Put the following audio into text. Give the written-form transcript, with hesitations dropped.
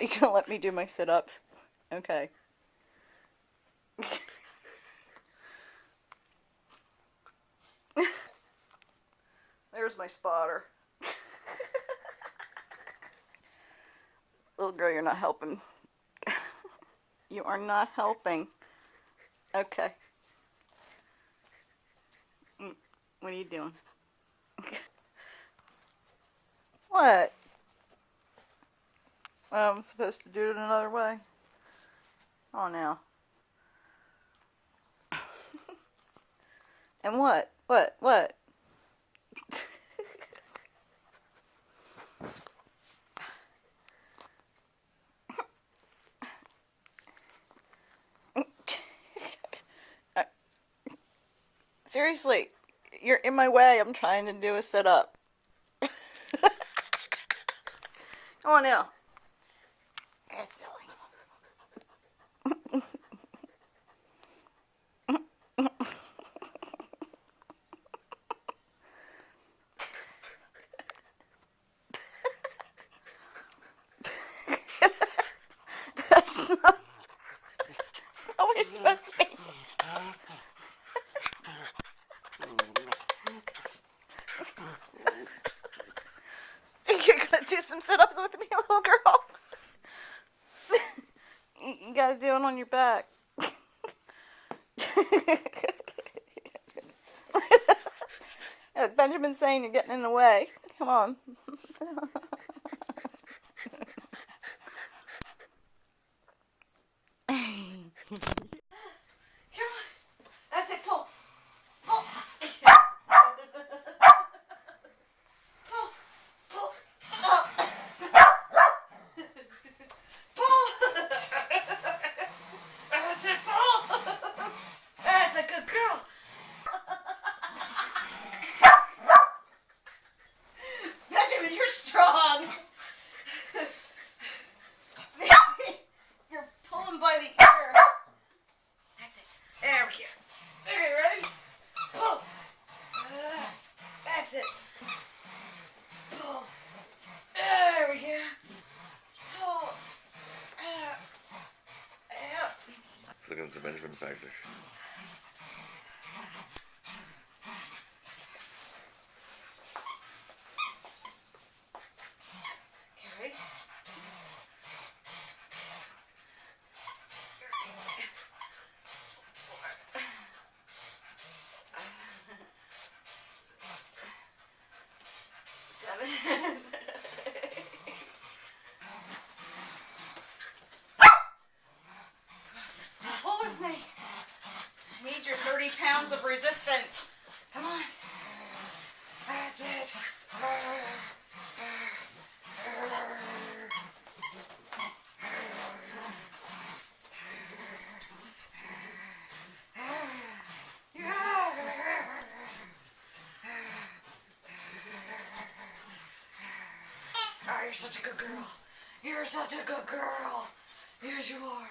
you gonna let me do my sit-ups? Okay. There's my spotter. Little girl, you're not helping. You are not helping. Okay. What are you doing? What? I'm supposed to do it another way. Oh, now. And what? What? Seriously, you're in my way. I'm trying to do a sit-up. Come on now. That's silly. That's not what you're supposed to be doing. You're gonna do some sit-ups with me, little girl? You gotta do it on your back. Benjamin's saying you're getting in the way. Come on. Come on. That's it. Pull. Pull. Pull. That's it. Pull. That's a good girl. Benjamin, you're strong. You're pulling by the ear. That's it. There we go. Okay, ready? Pull. That's it. Pull. There we go. Pull. Look at the Benjamin factor. Okay. 7. Pull with me. I need your 30 pounds of resistance. Come on. That's it. Oh, you're such a good girl. You're such a good girl. Yes, you are.